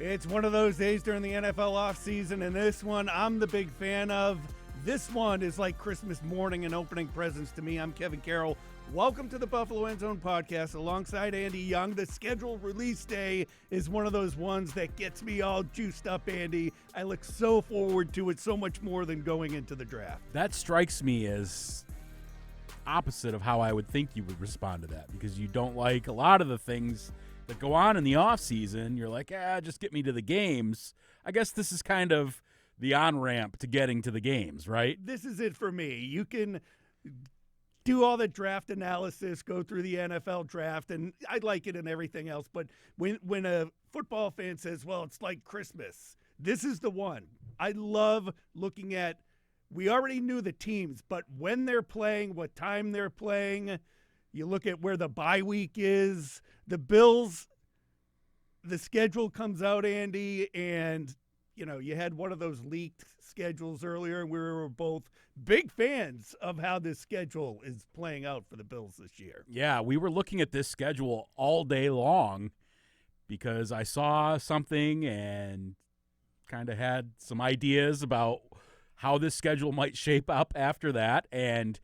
It's one of those days during the NFL offseason, and this one I'm the big fan of. This one is like Christmas morning and opening presents to me. I'm Kevin Carroll. Welcome to the Buffalo End Zone Podcast alongside Andy Young. The scheduled release day is one of those ones that gets me all juiced up, Andy. I look so forward to it, so much more than going into the draft. That strikes me as opposite of how I would think you would respond to that, because you don't like a lot of the things that go on in the offseason. You're like, just get me to the games. I guess this is kind of the on-ramp to getting to the games, right? This is it for me. You can do all the draft analysis, go through the NFL draft, and I like it and everything else. But when a football fan says, well, it's like Christmas, this is the one. I love looking at, we already knew the teams, but when they're playing, what time they're playing, you look at where the bye week is. The Bills, the schedule comes out, Andy, and you had one of those leaked schedules earlier, and we were both big fans of how this schedule is playing out for the Bills this year. Yeah, we were looking at this schedule all day long because I saw something and kind of had some ideas about how this schedule might shape up after that, and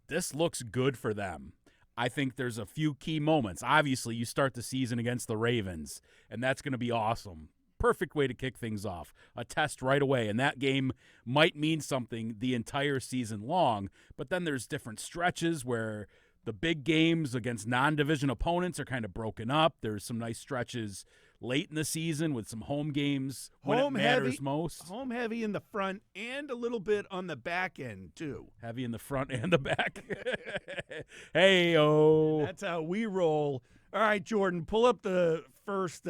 this looks good for them. I think there's a few key moments. Obviously, you start the season against the Ravens, and that's going to be awesome. Perfect way to kick things off, a test right away, and that game might mean something the entire season long. But then there's different stretches where the big games against non-division opponents are kind of broken up. There's some nice stretches late in the season with some home games when it matters most. Home heavy in the front and a little bit on the back end, too. Heavy in the front and the back. Hey-o. That's how we roll. All right, Jordan, pull up the first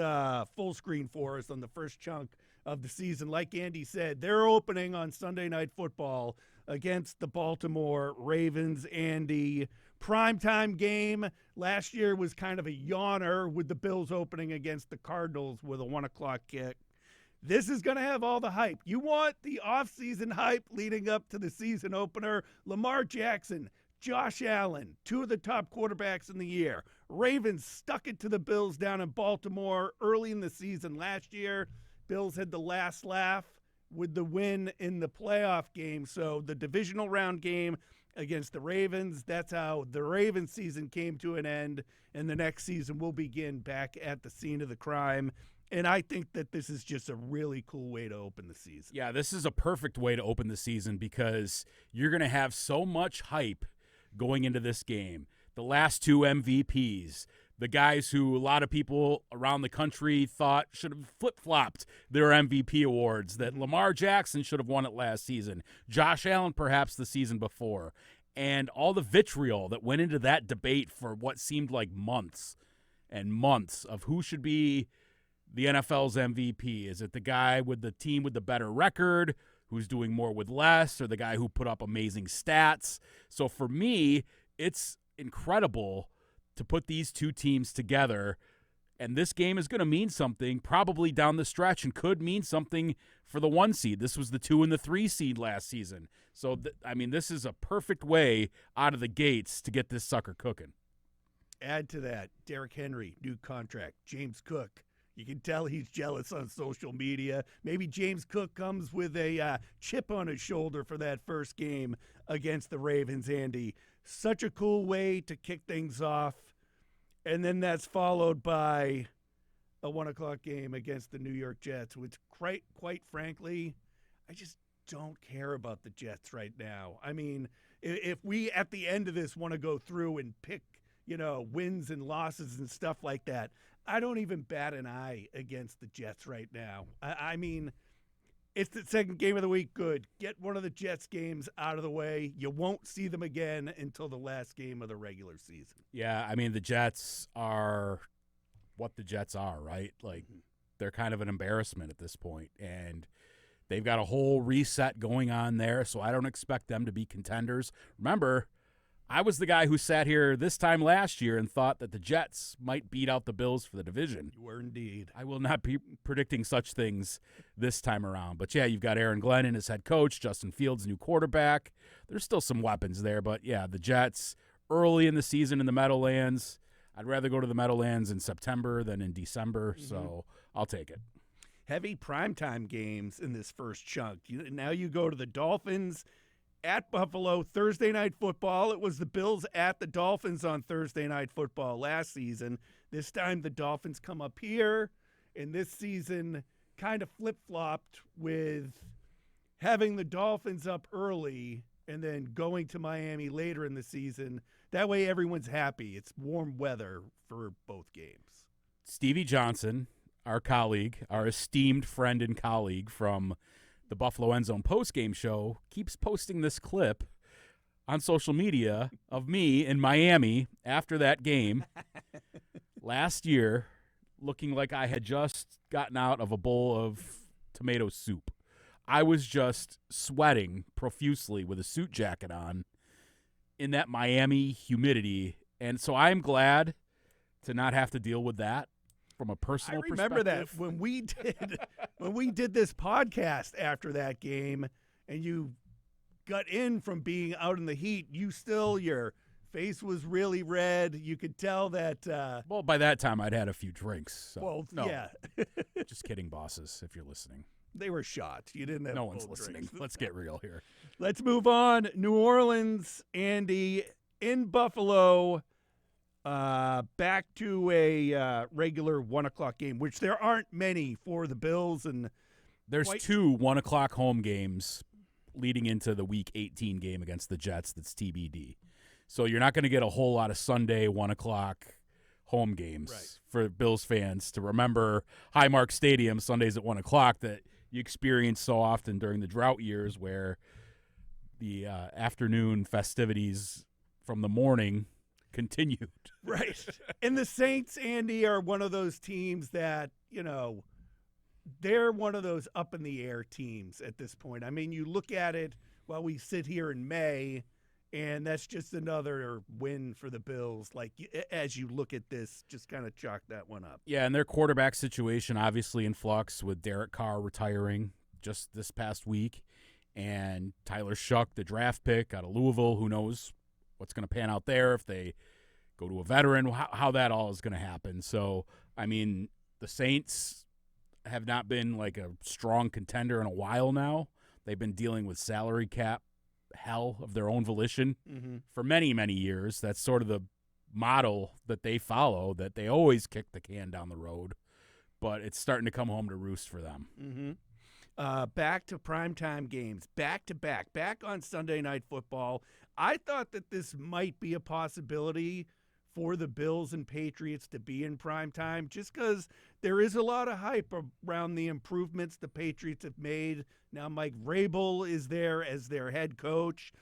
full screen for us on the first chunk of the season. Like Andy said, they're opening on Sunday Night Football against the Baltimore Ravens. Andy, primetime game. Last year was kind of a yawner with the Bills opening against the Cardinals with a 1 o'clock kick. This is going to have all the hype. You want the offseason hype leading up to the season opener. Lamar Jackson, Josh Allen, two of the top quarterbacks in the year. Ravens stuck it to the Bills down in Baltimore early in the season last year. Bills had the last laugh with the win in the playoff game. So the divisional round game against the Ravens, that's how the Ravens season came to an end, and the next season will begin back at the scene of the crime. And I think that this is just a really cool way to open the season. Yeah, this is a perfect way to open the season because you're going to have so much hype going into this game. The last two MVPs, the guys who a lot of people around the country thought should have flip-flopped their MVP awards, that Lamar Jackson should have won it last season, Josh Allen perhaps the season before, and all the vitriol that went into that debate for what seemed like months and months of who should be the NFL's MVP. Is it the guy with the team with the better record, who's doing more with less, or the guy who put up amazing stats? So for me, it's incredible to put these two teams together, and this game is going to mean something probably down the stretch and could mean something for the 1 seed. This was the 2 and the 3 seed last season. So, this is a perfect way out of the gates to get this sucker cooking. Add to that, Derrick Henry, new contract, James Cook. You can tell he's jealous on social media. Maybe James Cook comes with a chip on his shoulder for that first game against the Ravens, Andy. Such a cool way to kick things off. And then that's followed by a 1 o'clock game against the New York Jets, which quite frankly, I just don't care about the Jets right now. I mean, if we at the end of this want to go through and pick, wins and losses and stuff like that, I don't even bat an eye against the Jets right now. I mean, it's the second game of the week. Good. Get one of the Jets games out of the way. You won't see them again until the last game of the regular season. Yeah, the Jets are what the Jets are, right? Like, they're kind of an embarrassment at this point, and they've got a whole reset going on there, so I don't expect them to be contenders. Remember, I was the guy who sat here this time last year and thought that the Jets might beat out the Bills for the division. You were indeed. I will not be predicting such things this time around. But, yeah, you've got Aaron Glennon as head coach, Justin Fields, new quarterback. There's still some weapons there. But, yeah, the Jets early in the season in the Meadowlands. I'd rather go to the Meadowlands in September than in December, so I'll take it. heavy primetime games in this first chunk. Now you go to the Dolphins at Buffalo, Thursday Night Football. It was the Bills at the Dolphins on Thursday Night Football last season. This time the Dolphins come up here, and this season kind of flip-flopped with having the Dolphins up early and then going to Miami later in the season. That way everyone's happy. It's warm weather for both games. Stevie Johnson, our colleague, our esteemed friend and colleague from the Buffalo End Zone postgame show, keeps posting this clip on social media of me in Miami after that game last year, looking like I had just gotten out of a bowl of tomato soup. I was just sweating profusely with a suit jacket on in that Miami humidity. And so I'm glad to not have to deal with that from a personal perspective. I remember that when we did this podcast after that game and you got in from being out in the heat, your face was really red. You could tell that. Well, by that time, I'd had a few drinks. So. Well, no, yeah. Just kidding, bosses, if you're listening. They were shot. You didn't have no one's listening. Drinks. Let's get real here. Let's move on. New Orleans, Andy, in Buffalo, back to a regular 1 o'clock game, which there aren't many for the Bills. And there's 2 1 o'clock home games leading into the Week 18 game against the Jets that's TBD. So you're not going to get a whole lot of Sunday 1 o'clock home games for Bills fans to remember Highmark Stadium Sundays at 1 o'clock that you experience so often during the drought years where the afternoon festivities from the morning continued. Right. And the Saints, Andy, are one of those teams that, they're one of those up in the air teams at this point. I mean, you look at it while we sit here in May, and that's just another win for the Bills. Like, as you look at this, just kind of chalk that one up. Yeah, and their quarterback situation obviously in flux with Derek Carr retiring just this past week. And Tyler Shuck, the draft pick out of Louisville, who knows what's going to pan out there if they go to a veteran, how that all is going to happen. So, I mean, the Saints have not been like a strong contender in a while now. They've been dealing with salary cap hell of their own volition for many, many years. That's sort of the model that they follow, that they always kick the can down the road, but it's starting to come home to roost for them. Back to primetime games, back on Sunday Night Football. I thought that this might be a possibility for the Bills and Patriots to be in primetime just because there is a lot of hype around the improvements the Patriots have made. Now Mike Vrabel is there as their head coach,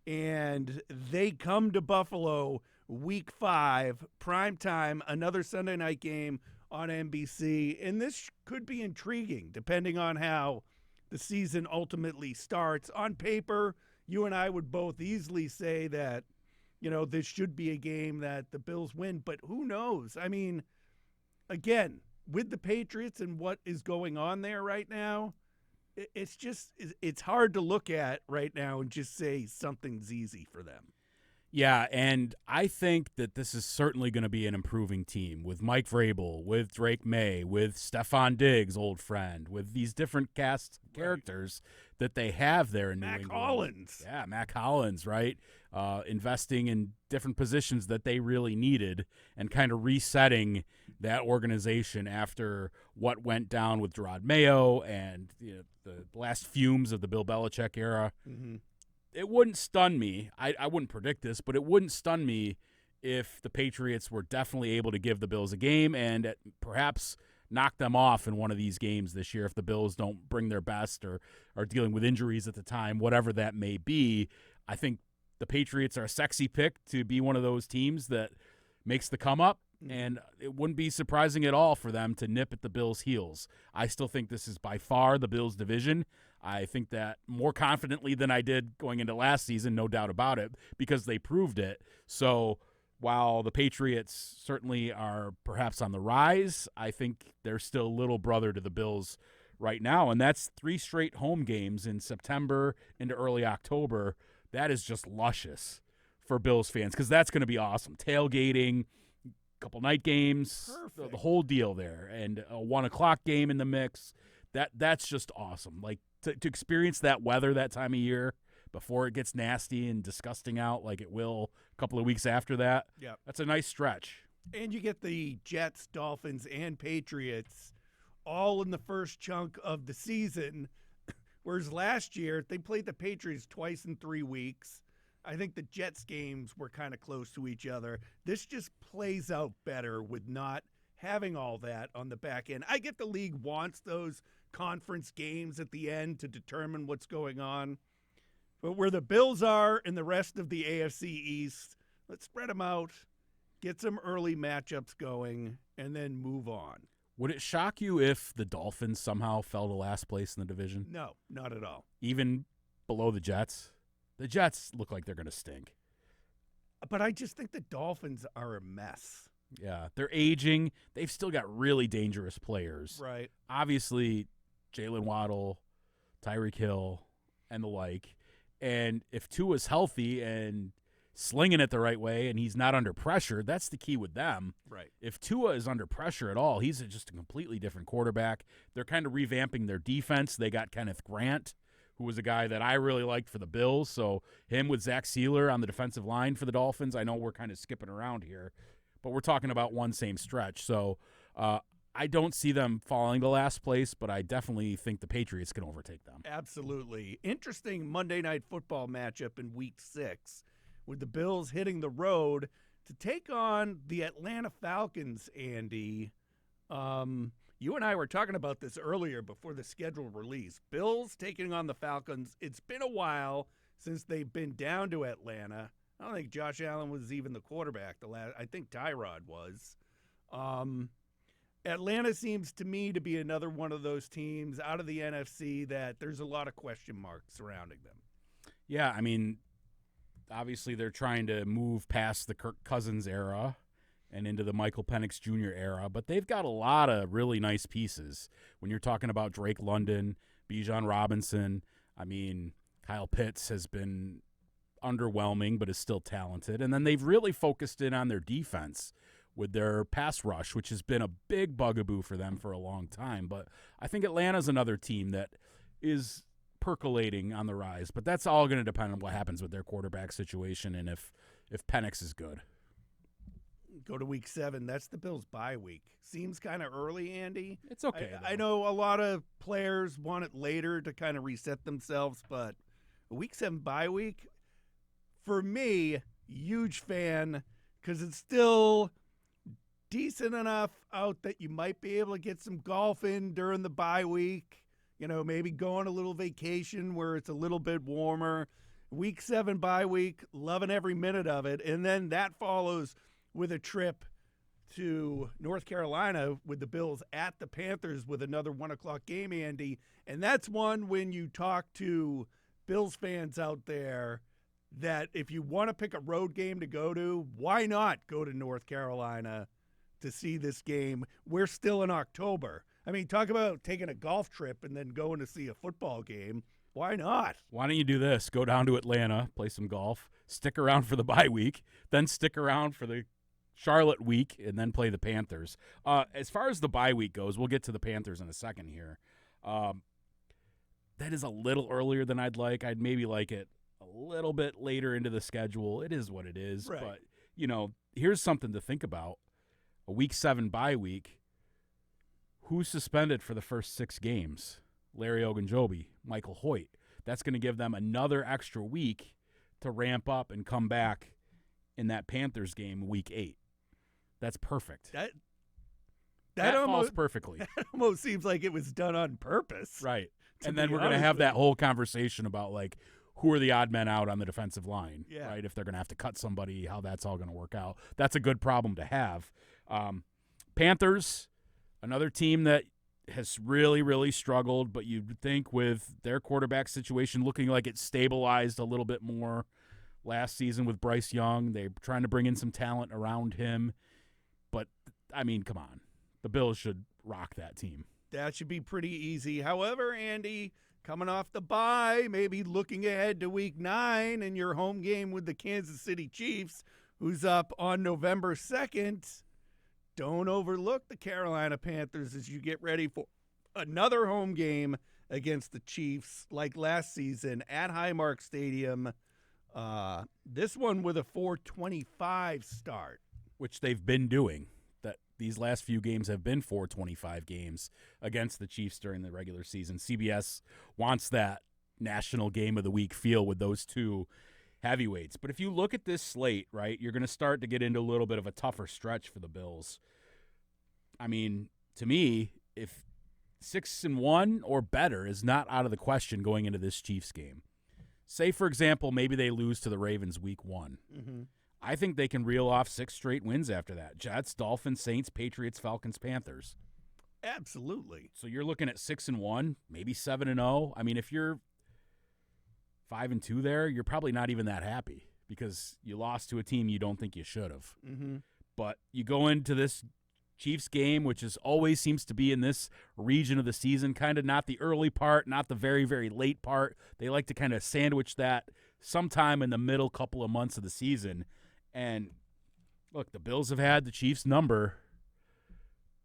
and they come to Buffalo Week 5, primetime, another Sunday night game on NBC, and this could be intriguing depending on how the season ultimately starts. On paper, you and I would both easily say that, this should be a game that the Bills win, but who knows? I mean, again, with the Patriots and what is going on there right now, it's hard to look at right now and just say something's easy for them. Yeah, and I think that this is certainly going to be an improving team with Mike Vrabel, with Drake May, with Stephon Diggs, old friend, with these different cast characters that they have there in New England. Mac Hollins. Yeah, Mac Hollins, right? Investing in different positions that they really needed and kind of resetting that organization after what went down with Gerard Mayo and the last fumes of the Bill Belichick era. It wouldn't stun me. I wouldn't predict this, but it wouldn't stun me if the Patriots were definitely able to give the Bills a game and perhaps knock them off in one of these games this year if the Bills don't bring their best or are dealing with injuries at the time, whatever that may be. I think the Patriots are a sexy pick to be one of those teams that makes the come up, and it wouldn't be surprising at all for them to nip at the Bills' heels. I still think this is by far the Bills' division. I think that more confidently than I did going into last season, no doubt about it, because they proved it. So while the Patriots certainly are perhaps on the rise, I think they're still little brother to the Bills right now, and that's 3 straight home games in September into early October. That is just luscious for Bills fans because that's going to be awesome. Tailgating, couple night games, the whole deal there, and a 1 o'clock game in the mix. That's just awesome. Like to experience that weather that time of year before it gets nasty and disgusting out like it will a couple of weeks after that. Yeah. That's a nice stretch. And you get the Jets, Dolphins, and Patriots all in the first chunk of the season, whereas last year they played the Patriots twice in 3 weeks. I think the Jets games were kind of close to each other. This just plays out better with not having all that on the back end. I get the league wants those conference games at the end to determine what's going on. But where the Bills are and the rest of the AFC East, let's spread them out, get some early matchups going, and then move on. Would it shock you if the Dolphins somehow fell to last place in the division? No, not at all. Even below the Jets? The Jets look like they're going to stink. But I just think the Dolphins are a mess. Yeah, they're aging. They've still got really dangerous players. Right. Obviously, Jalen Waddle, Tyreek Hill, and the like. And if Tua's healthy and slinging it the right way and he's not under pressure, that's the key with them. Right. If Tua is under pressure at all, he's just a completely different quarterback. They're kind of revamping their defense. They got Kenneth Grant, who was a guy that I really liked for the Bills. So him with Zach Sealer on the defensive line for the Dolphins. I know we're kind of skipping around here, but we're talking about one same stretch. So I don't see them falling to last place, but I definitely think the Patriots can overtake them. Absolutely. Interesting Monday Night Football matchup in Week 6 with the Bills hitting the road to take on the Atlanta Falcons, Andy. You and I were talking about this earlier before the schedule release. Bills taking on the Falcons. It's been a while since they've been down to Atlanta. I don't think Josh Allen was even the quarterback. I think Tyrod was. Atlanta seems to me to be another one of those teams out of the NFC that there's a lot of question marks surrounding them. Yeah, I mean, obviously they're trying to move past the Kirk Cousins era and into the Michael Penix Jr. era, but they've got a lot of really nice pieces. When you're talking about Drake London, Bijan Robinson, I mean, Kyle Pitts has been underwhelming but is still talented. And then they've really focused in on their defense with their pass rush, which has been a big bugaboo for them for a long time. But I think Atlanta's another team that is percolating on the rise. But that's all going to depend on what happens with their quarterback situation and if Penix is good. Go to Week 7. That's the Bills' bye week. Seems kind of early, Andy. It's okay. I know a lot of players want it later to kind of reset themselves, but a Week 7 bye week, for me, huge fan because it's still decent enough out that you might be able to get some golf in during the bye week. You know, maybe go on a little vacation where it's a little bit warmer. Week 7 bye week, loving every minute of it. And then that follows with a trip to North Carolina with the Bills at the Panthers with another 1 o'clock game, Andy. And that's one when you talk to Bills fans out there that if you want to pick a road game to go to, why not go to North Carolina to see this game? We're still in October. I mean, talk about taking a golf trip and then going to see a football game. Why not? Why don't you do this? Go down to Atlanta, play some golf, stick around for the bye week, then stick around for the Charlotte week, and then play the Panthers. As far as the bye week goes, we'll get to the Panthers in a second here. That is a little earlier than I'd like. I'd maybe like it a little bit later into the schedule. It is what it is. Right. But, you know, here's something to think about. A Week 7 bye week, who's suspended for the first 6 games? Larry Ogunjobi, Michael Hoyt. That's going to give them another extra week to ramp up and come back in that Panthers game Week 8. That's perfect. That almost falls perfectly. That almost seems like it was done on purpose. Right. And then we're going to have that whole conversation about, like, who are the odd men out on the defensive line, right? If they're going to have to cut somebody, how that's all going to work out. That's a good problem to have. Panthers, another team that has really, really struggled, but you'd think with their quarterback situation looking like it stabilized a little bit more last season with Bryce Young. They're trying to bring in some talent around him. But, I mean, come on. The Bills should rock that team. That should be pretty easy. However, Andy, coming off the bye, maybe looking ahead to Week 9 and your home game with the Kansas City Chiefs, who's up on November 2nd, don't overlook the Carolina Panthers as you get ready for another home game against the Chiefs like last season at Highmark Stadium. This one with a 4:25 start. Which they've been doing. That these last few games have been 4:25 games against the Chiefs during the regular season. CBS wants that national game of the week feel with those two heavyweights. But if you look at this slate, right, you're going to start to get into a little bit of a tougher stretch for the Bills. I mean, to me, if 6-1 or better is not out of the question going into this Chiefs game. Say, for example, maybe they lose to the Ravens week 1. Mm-hmm. I think they can reel off 6 straight wins after that. Jets, Dolphins, Saints, Patriots, Falcons, Panthers. Absolutely. So you're looking at 6-1, maybe 7-0. I mean, if you're 5-2 there, you're probably not even that happy because you lost to a team you don't think you should have. Mm-hmm. But you go into this Chiefs game, which is always seems to be in this region of the season, kind of not the early part, not the very, very late part. They like to kind of sandwich that sometime in the middle couple of months of the season. And look, the Bills have had the Chiefs' number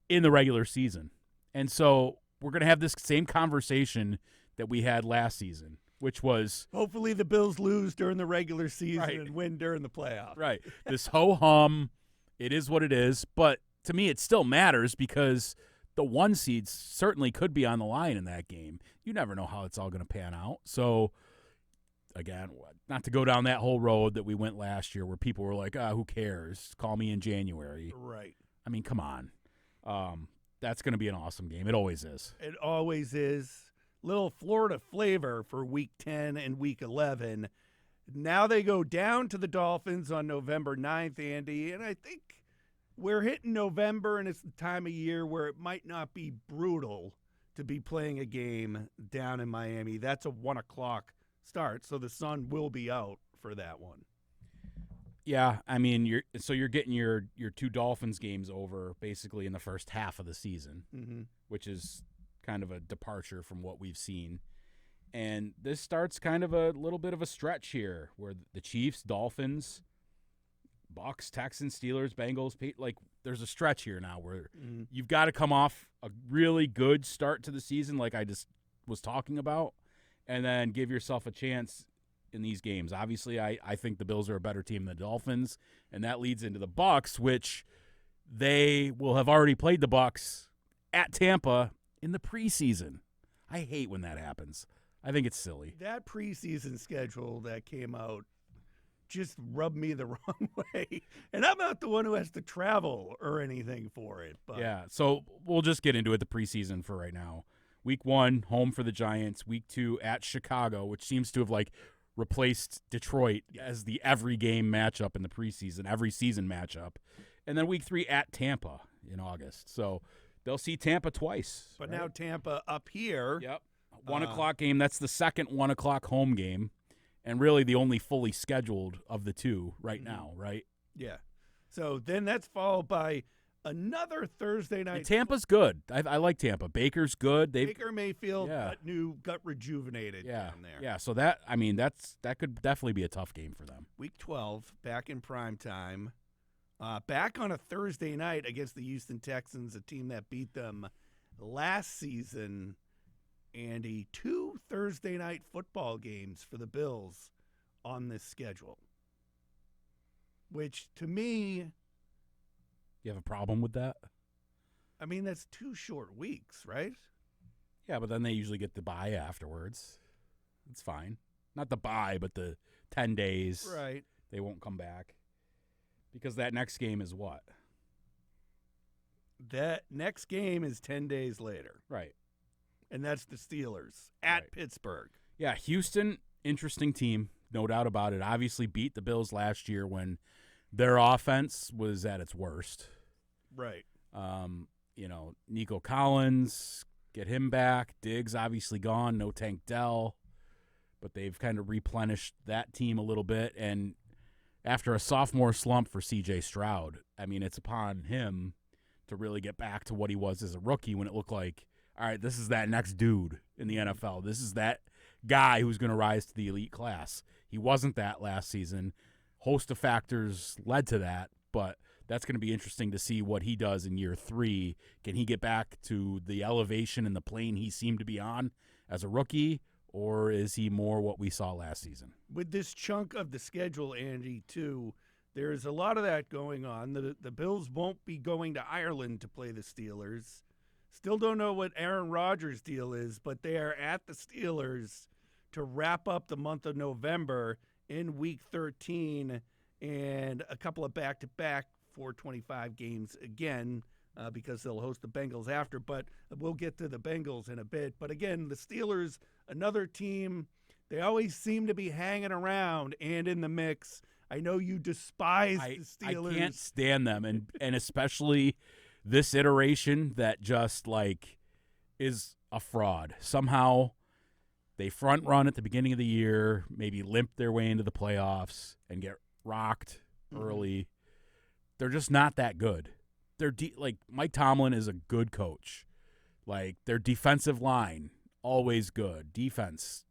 in the regular season. And so we're going to have this same conversation that we had last season, which was hopefully the Bills lose during the regular season right. and win during the playoffs. Right. This ho-hum, it is what it is. But to me, it still matters because the 1 seeds certainly could be on the line in that game. You never know how it's all going to pan out. So, again, not to go down that whole road that we went last year where people were like, who cares? Call me in January. Right. I mean, come on. That's going to be an awesome game. It always is. It always is. Little Florida flavor for Week 10 and Week 11. Now they go down to the Dolphins on November 9th, Andy, and I think we're hitting November, and it's the time of year where it might not be brutal to be playing a game down in Miami. That's a 1 o'clock start, so the sun will be out for that one. Yeah, I mean, you're getting your 2 Dolphins games over basically in the first half of the season, which is kind of a departure from what we've seen. And this starts kind of a little bit of a stretch here where the Chiefs, Dolphins, Bucks, Texans, Steelers, Bengals, like there's a stretch here now where you've got to come off a really good start to the season like I just was talking about and then give yourself a chance in these games. Obviously, I think the Bills are a better team than the Dolphins, and that leads into the Bucks, which they will have already played the Bucks at Tampa in the preseason. I hate when that happens. I think it's silly. That preseason schedule that came out just rubbed me the wrong way. And I'm not the one who has to travel or anything for it. But yeah, so we'll just get into it, the preseason for right now. Week 1, home for the Giants. Week 2, at Chicago, which seems to have replaced Detroit as the every game matchup in the preseason, every season matchup. And then week 3 at Tampa in August. So they'll see Tampa twice. But right? now Tampa up here. Yep. 1 o'clock game. That's the second 1 o'clock home game. And really the only fully scheduled of the 2 right now, right? Yeah. So then that's followed by another Thursday night. And Tampa's good. I like Tampa. Baker's good. Baker Mayfield got rejuvenated down there. Yeah, so that could definitely be a tough game for them. Week 12, back in prime time. Back on a Thursday night against the Houston Texans, a team that beat them last season. Andy, 2 Thursday night football games for the Bills on this schedule. Which, to me, you have a problem with that? I mean, that's 2 short weeks, right? Yeah, but then they usually get the bye afterwards. It's fine. Not the bye, but the 10 days. Right. They won't come back. Because that next game is what? That next game is 10 days later. Right. And that's the Steelers at Pittsburgh. Yeah, Houston, interesting team, no doubt about it. Obviously beat the Bills last year when their offense was at its worst. Right. Nico Collins, get him back. Diggs obviously gone. No Tank Dell. But they've kind of replenished that team a little bit. And after a sophomore slump for C.J. Stroud, I mean, it's upon him to really get back to what he was as a rookie when it looked like, all right, this is that next dude in the NFL. This is that guy who's going to rise to the elite class. He wasn't that last season. Host of factors led to that, but that's going to be interesting to see what he does in year 3. Can he get back to the elevation and the plane he seemed to be on as a rookie, or is he more what we saw last season? With this chunk of the schedule, Andy, too, there's a lot of that going on. The Bills won't be going to Ireland to play the Steelers. Still don't know what Aaron Rodgers' deal is, but they are at the Steelers to wrap up the month of November in Week 13 and a couple of back-to-back 425 games again because they'll host the Bengals after. But we'll get to the Bengals in a bit. But again, the Steelers, another team, they always seem to be hanging around and in the mix. I know you despise the Steelers. I can't stand them, and especially this iteration that just, like, is a fraud. Somehow they front run at the beginning of the year, maybe limp their way into the playoffs and get rocked early. They're just not that good. They're like, Mike Tomlin is a good coach. Like, their defensive line, always good. Defense,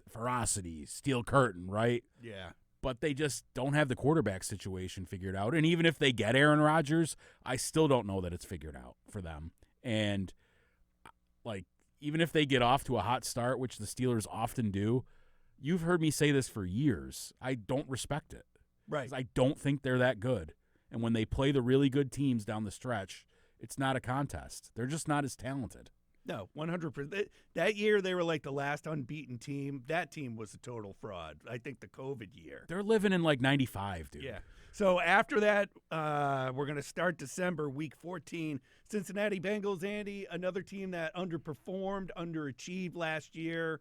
ferocity, steel curtain, right? Yeah. But they just don't have the quarterback situation figured out. And even if they get Aaron Rodgers, I still don't know that it's figured out for them. And, like, even if they get off to a hot start, which the Steelers often do, you've heard me say this for years, I don't respect it. Right. I don't think they're that good. And when they play the really good teams down the stretch, it's not a contest. They're just not as talented. No, 100%. That year, they were like the last unbeaten team. That team was a total fraud. I think the COVID year. They're living in like 95, dude. Yeah. So after that, we're going to start December, Week 14. Cincinnati Bengals, Andy, another team that underperformed, underachieved last year.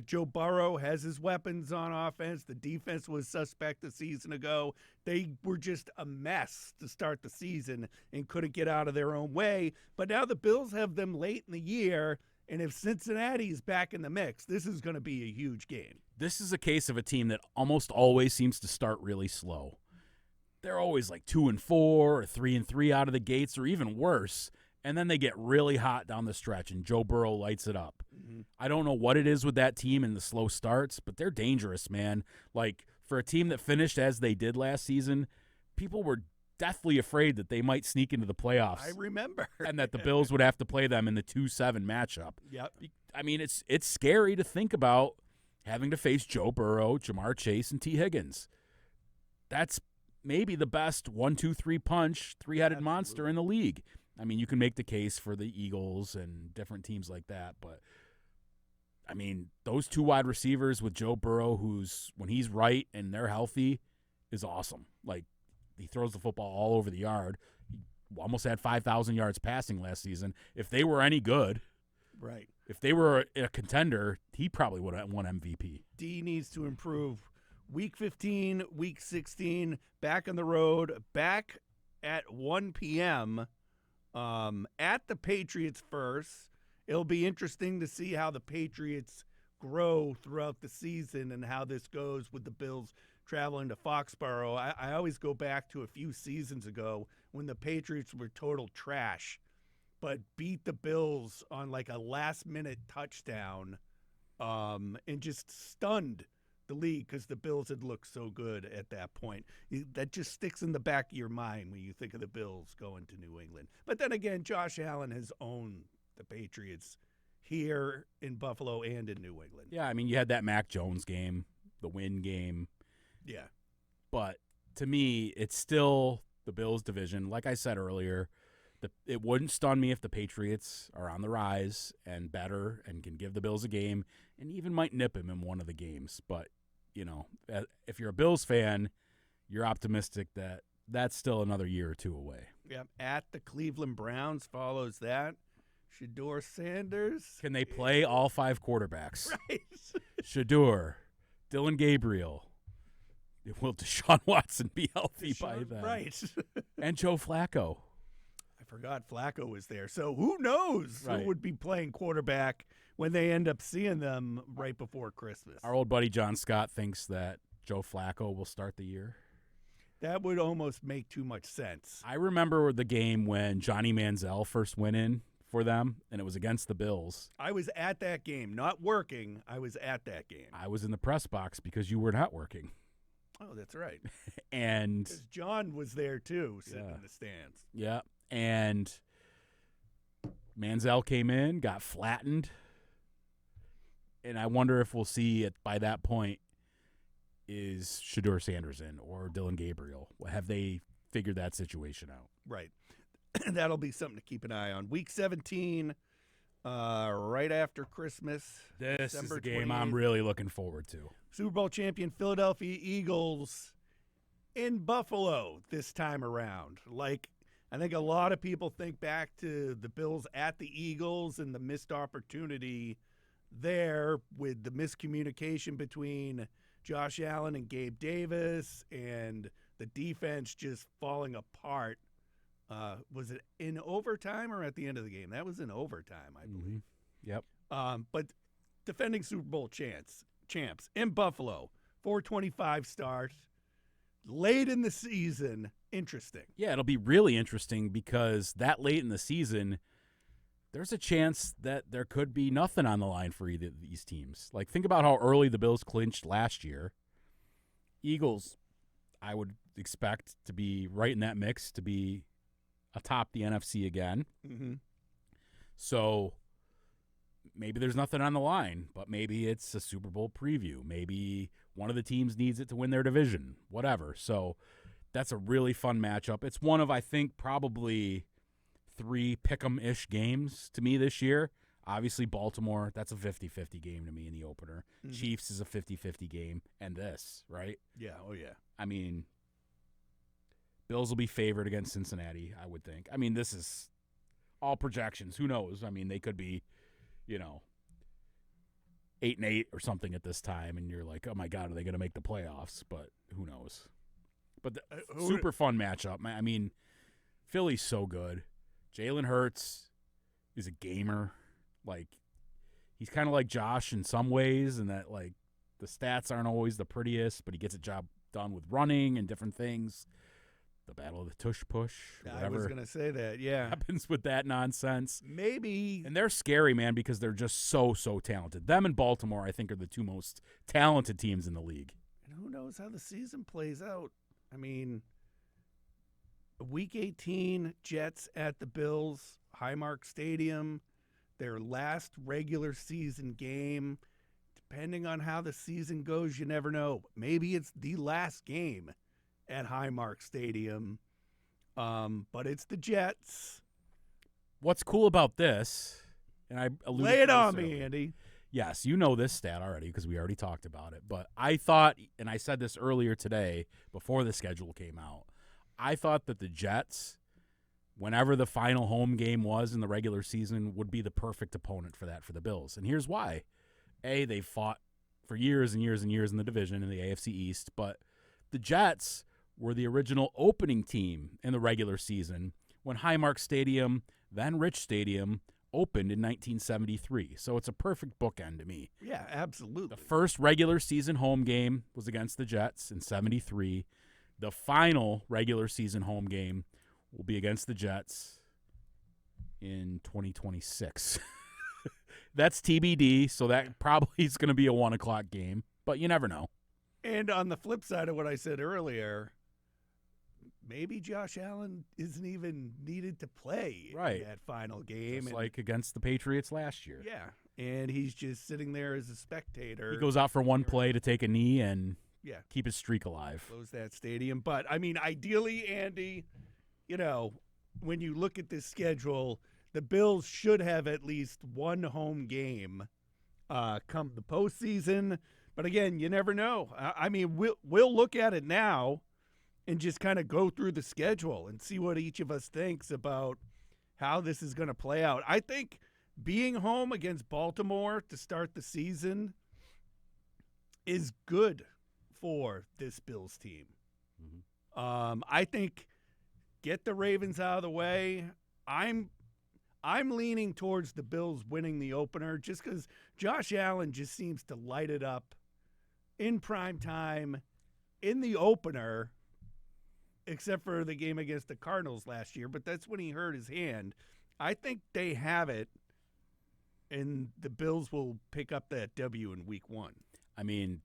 Joe Burrow has his weapons on offense. The defense was suspect a season ago. They were just a mess to start the season and couldn't get out of their own way. But now the Bills have them late in the year, and if Cincinnati's back in the mix, this is going to be a huge game. This is a case of a team that almost always seems to start really slow. They're always like 2-4 or 3-3 out of the gates, or even worse. And then they get really hot down the stretch, and Joe Burrow lights it up. I don't know what it is with that team and the slow starts, but they're dangerous, man. Like, for a team that finished as they did last season, people were deathly afraid that they might sneak into the playoffs. I remember. And that the Bills would have to play them in the 2-7 matchup. Yep. I mean, it's scary to think about having to face Joe Burrow, Jamar Chase, and T. Higgins. That's maybe the best 1-2-3 punch, three-headed monster in the league. I mean, you can make the case for the Eagles and different teams like that, but, I mean, those two wide receivers with Joe Burrow, who's, when he's right and they're healthy, is awesome. Like, he throws the football all over the yard. He almost had 5,000 yards passing last season. If they were any good, right? If they were a contender, he probably would have won MVP. D needs to improve. Week 15, Week 16, back on the road, back at 1 p.m., at the Patriots first. It'll be interesting to see how the Patriots grow throughout the season and how this goes with the Bills traveling to Foxborough. I always go back to a few seasons ago when the Patriots were total trash, but beat the Bills on like a last-minute touchdown and just stunned the league because the Bills had looked so good at that point. That just sticks in the back of your mind when you think of the Bills going to New England. But then again, Josh Allen has owned the Patriots here in Buffalo and in New England. Yeah, I mean, you had that Mac Jones game, the win game. Yeah. But to me, it's still the Bills division. Like I said earlier, it wouldn't stun me if the Patriots are on the rise and better and can give the Bills a game and even might nip him in one of the games. But, you know, if you're a Bills fan, you're optimistic that that's still another year or two away. Yep. At the Cleveland Browns follows that. Shedeur Sanders. Can they play all 5 quarterbacks? Right. Shedeur, Dylan Gabriel. Will Deshaun Watson be healthy by then? Right. And Joe Flacco. I forgot Flacco was there. So who knows who would be playing quarterback when they end up seeing them right before Christmas. Our old buddy John Scott thinks that Joe Flacco will start the year. That would almost make too much sense. I remember the game when Johnny Manziel first went in for them, and it was against the Bills. I was at that game. Not working. I was at that game. I was in the press box because you were not working. Oh, that's right. And Because John was there too, sitting in the stands. Yeah, and Manziel came in, got flattened, and I wonder if we'll see it by that point. Is Shedeur Sanders in or Dylan Gabriel? Have they figured that situation out? Right. That'll be something to keep an eye on. Week 17, right after Christmas. This December is the game 28th. I'm really looking forward to. Super Bowl champion Philadelphia Eagles in Buffalo this time around. Like, I think a lot of people think back to the Bills at the Eagles and the missed opportunity there with the miscommunication between Josh Allen and Gabe Davis and the defense just falling apart. Was it in overtime or at the end of the game? That was in overtime, I believe. Yep. But defending Super Bowl champs in Buffalo, 425 start, late in the season. Interesting. Yeah, it'll be really interesting because that late in the season, there's a chance that there could be nothing on the line for either of these teams. Like, think about how early the Bills clinched last year. Eagles, I would expect to be right in that mix, to be atop the NFC again. Mm-hmm. So maybe there's nothing on the line, but maybe it's a Super Bowl preview. Maybe one of the teams needs it to win their division, whatever. So that's a really fun matchup. It's one of, I think, probably 3 pick-em-ish games to me this year. Obviously, Baltimore, that's a 50-50 game to me in the opener. Mm-hmm. Chiefs is a 50-50 game. And this, right? Yeah, oh yeah. I mean, Bills will be favored against Cincinnati, I would think. I mean, this is all projections. Who knows? I mean, they could be, 8-8 or something at this time, and you're like, oh, my God, are they going to make the playoffs? But who knows? But super fun matchup. I mean, Philly's so good. Jalen Hurts is a gamer. Like, he's kind of like Josh in some ways, in that, like, the stats aren't always the prettiest, but he gets a job done with running and different things. The battle of the tush push, whatever. I was going to say that, yeah. Happens with that nonsense. Maybe. And they're scary, man, because they're just so talented. Them and Baltimore, I think, are the 2 most talented teams in the league. And who knows how the season plays out. I mean, Week 18, Jets at the Bills, Highmark Stadium, their last regular season game. Depending on how the season goes, you never know. Maybe it's the last game at Highmark Stadium, but it's the Jets. What's cool about this, and I alluded Lay it to on this me, earlier. Andy. Yes, you know this stat already because we already talked about it. But I thought, and I said this earlier today before the schedule came out, I thought that the Jets, whenever the final home game was in the regular season, would be the perfect opponent for that for the Bills. And here's why. A, they fought for years and years and years in the division in the AFC East, but the Jets were the original opening team in the regular season when Highmark Stadium, then Rich Stadium, opened in 1973. So it's a perfect bookend to me. Yeah, absolutely. The first regular season home game was against the Jets in 73. The final regular season home game will be against the Jets in 2026. That's TBD, so that probably is going to be a 1 o'clock game, but you never know. And on the flip side of what I said earlier, maybe Josh Allen isn't even needed to play in that final game. Just like against the Patriots last year. Yeah, and he's just sitting there as a spectator. He goes out for one play to take a knee and keep his streak alive. Close that stadium. But, I mean, ideally, Andy, when you look at this schedule, the Bills should have at least one home game come the postseason. But, again, you never know. I mean, we'll look at it now and just kind of go through the schedule and see what each of us thinks about how this is going to play out. I think being home against Baltimore to start the season is good for this Bills team. Mm-hmm. I think get the Ravens out of the way. I'm leaning towards the Bills winning the opener just because Josh Allen just seems to light it up in prime time in the opener, except for the game against the Cardinals last year, but that's when he hurt his hand. I think they have it, and the Bills will pick up that W in week 1. I mean,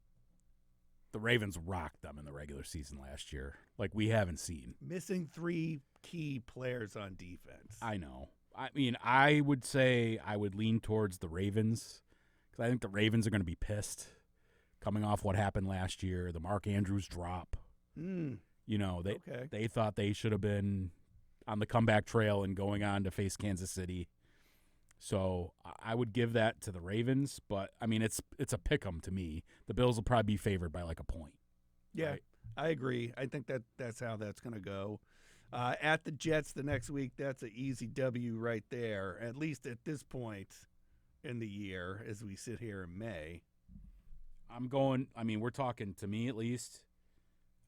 The Ravens rocked them in the regular season last year, like we haven't seen. Missing 3 key players on defense. I know. I mean, I would say I would lean towards the Ravens because I think the Ravens are going to be pissed coming off what happened last year, the Mark Andrews drop. They thought they should have been on the comeback trail and going on to face Kansas City. So I would give that to the Ravens, but I mean it's a pick-em to me. The Bills will probably be favored by like a point. Yeah, right? I agree. I think that's how that's going to go. At the Jets the next week, that's an easy W right there, at least at this point in the year as we sit here in May. We're talking, to me at least,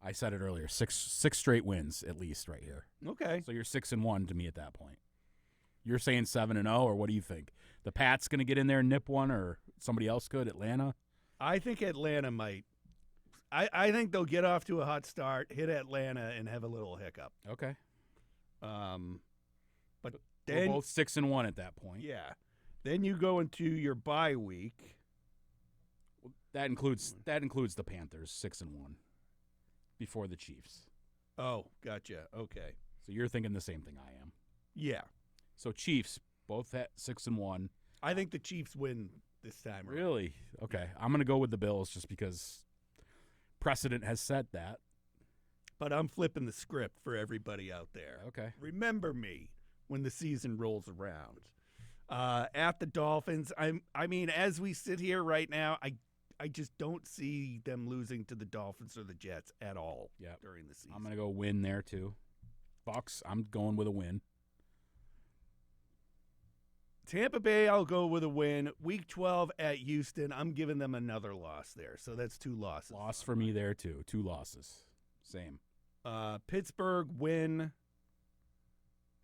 I said it earlier, six straight wins at least right here. Okay. So you're 6-1 to me at that point. You're saying 7-0, or what do you think? The Pats going to get in there and nip one, or somebody else could? Atlanta? I think Atlanta might. I think they'll get off to a hot start, hit Atlanta, and have a little hiccup. Okay. But then we're both 6-1 at that point. Yeah. Then you go into your bye week. That includes the Panthers, 6-1, before the Chiefs. Oh, gotcha. Okay. So you're thinking the same thing I am. Yeah. So Chiefs, both at 6-1. I think the Chiefs win this time. Really? Okay. I'm going to go with the Bills just because precedent has said that. But I'm flipping the script for everybody out there. Okay. Remember me when the season rolls around. At the Dolphins, I mean, as we sit here right now, I just don't see them losing to the Dolphins or the Jets at all during the season. I'm going to go win there too. Bucs, I'm going with a win. Tampa Bay, I'll go with a win. Week 12 at Houston, I'm giving them another loss there. So that's 2 losses. Loss for me there too. 2 losses. Same. Pittsburgh, win.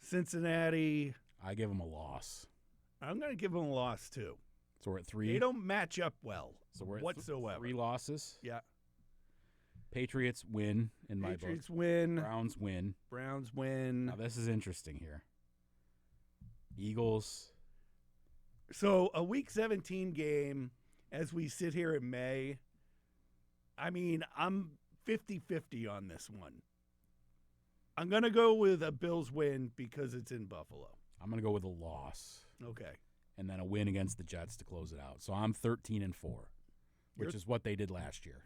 Cincinnati. I give them a loss. I'm going to give them a loss too. So we're at 3. They don't match up well whatsoever. 3 losses. Yeah. Patriots win in my book. Patriots win. Browns win. Browns win. Now this is interesting here. Eagles. So a Week 17 game as we sit here in May, I mean, I'm 50-50 on this one. I'm going to go with a Bills win because it's in Buffalo. I'm going to go with a loss. Okay. And then a win against the Jets to close it out. So I'm 13-4, which is what they did last year.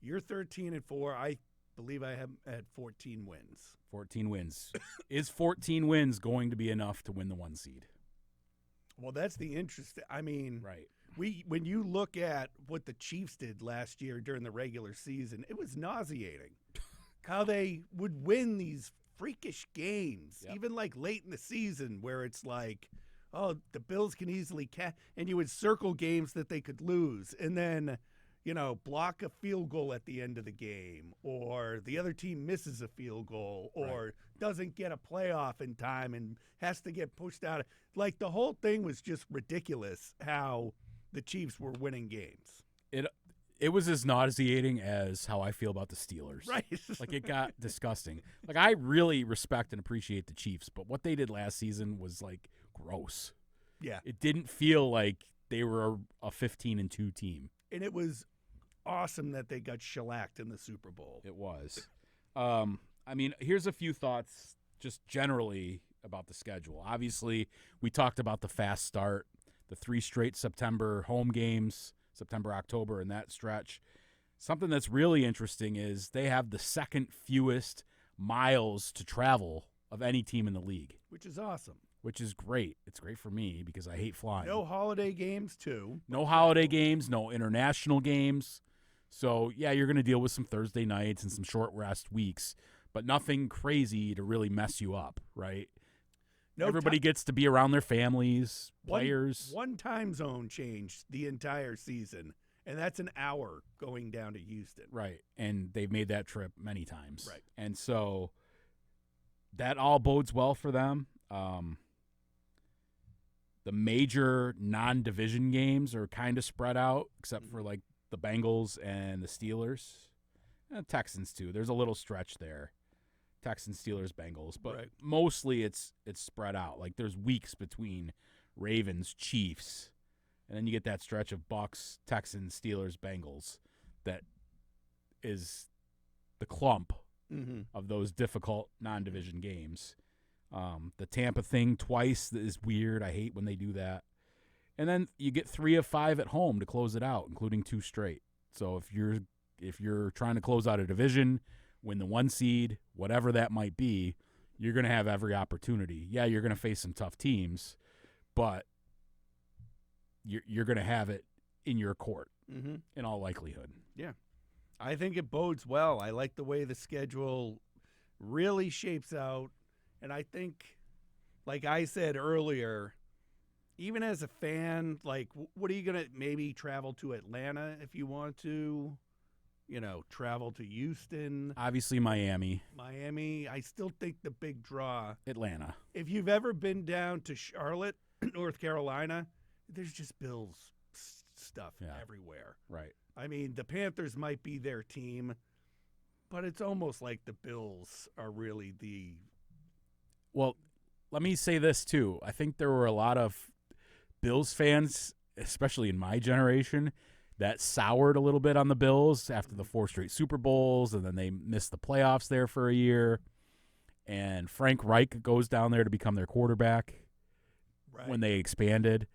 You're 13-4. I believe I have at 14 wins. 14 wins. Is 14 wins going to be enough to win the 1 seed? Well, that's the interest. I mean, right. When you look at what the Chiefs did last year during the regular season, it was nauseating how they would win these freakish games, even like late in the season where it's like, oh, the Bills can easily and you would circle games that they could lose and then, block a field goal at the end of the game, or the other team misses a field goal, or doesn't get a playoff in time and has to get pushed out. Like the whole thing was just ridiculous how the Chiefs were winning games. It was as nauseating as how I feel about the Steelers. Right. Like it got disgusting. Like I really respect and appreciate the Chiefs, but what they did last season was like gross. Yeah. It didn't feel like they were a 15-2 team. And it was awesome that they got shellacked in the Super Bowl. It was. I mean, here's a few thoughts just generally about the schedule. Obviously, we talked about the fast start, the 3 straight September home games, September, October, and that stretch. Something that's really interesting is they have the second fewest miles to travel of any team in the league. Which is awesome. Which is great. It's great for me because I hate flying. No holiday games, too. No holiday games, no international games. So, yeah, you're going to deal with some Thursday nights and some short rest weeks, but nothing crazy to really mess you up, right? No, everybody gets to be around their families, players. One time zone changed the entire season, and that's an hour going down to Houston. Right, and they've made that trip many times. Right. And so that all bodes well for them. The major non-division games are kind of spread out, except for like the Bengals and the Steelers. And Texans, too. There's a little stretch there. Texans, Steelers, Bengals. But mostly it's spread out. Like there's weeks between Ravens, Chiefs, and then you get that stretch of Bucs, Texans, Steelers, Bengals that is the clump Mm-hmm. of those difficult non-division games. The Tampa thing twice is weird. I hate when they do that. And then you get 3 of 5 at home to close it out, including 2 straight. So if you're trying to close out a division, win the 1 seed, whatever that might be, you're going to have every opportunity. Yeah, you're going to face some tough teams, but you're going to have it in your court in all likelihood. Yeah. I think it bodes well. I like the way the schedule really shapes out. And I think, like I said earlier, even as a fan, like, what are you going to maybe travel to Atlanta if you want to? You know, travel to Houston. Obviously, Miami. I still think the big draw. Atlanta. If you've ever been down to Charlotte, North Carolina, there's just Bills stuff everywhere. Right. I mean, the Panthers might be their team, but it's almost like the Bills are really the... Well, let me say this, too. I think there were a lot of Bills fans, especially in my generation, that soured a little bit on the Bills after the 4 straight Super Bowls, and then they missed the playoffs there for a year. And Frank Reich goes down there to become their quarterback when they expanded.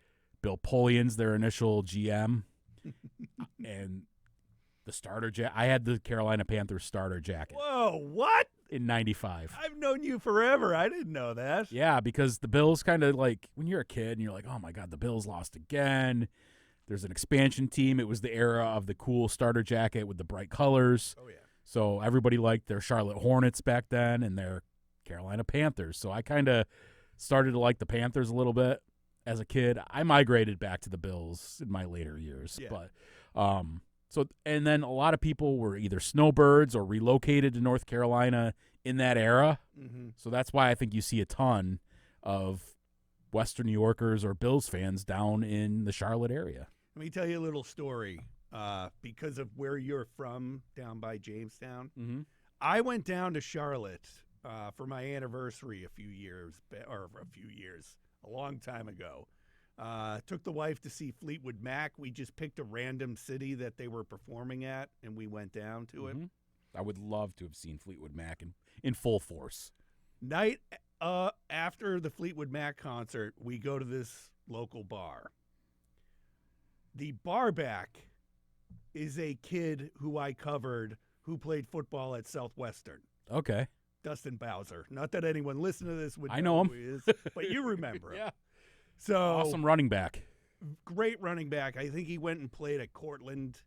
Bill Polian's their initial GM. And the starter jacket. I had the Carolina Panthers starter jacket. Whoa, what? In 95. I've known you forever. I didn't know that. Yeah, because the Bills kind of like, when you're a kid and you're like, oh my God, the Bills lost again. There's an expansion team. It was the era of the cool starter jacket with the bright colors. Oh, yeah. So everybody liked their Charlotte Hornets back then and their Carolina Panthers. So I kind of started to like the Panthers a little bit as a kid. I migrated back to the Bills in my later years. Yeah. But and then a lot of people were either snowbirds or relocated to North Carolina in that era. Mm-hmm. So that's why I think you see a ton of Western New Yorkers or Bills fans down in the Charlotte area. Let me tell you a little story because of where you're from down by Jamestown. Mm-hmm. I went down to Charlotte for my anniversary a long time ago. Took the wife to see Fleetwood Mac. We just picked a random city that they were performing at, and we went down to it. I would love to have seen Fleetwood Mac in full force. Night after the Fleetwood Mac concert, we go to this local bar. The bar back is a kid who I covered who played football at Southwestern. Okay. Dustin Bowser. Not that anyone listening to this would I know him. who he is, but you remember him. Yeah. So Awesome running back. Great running back. I think he went and played at Cortland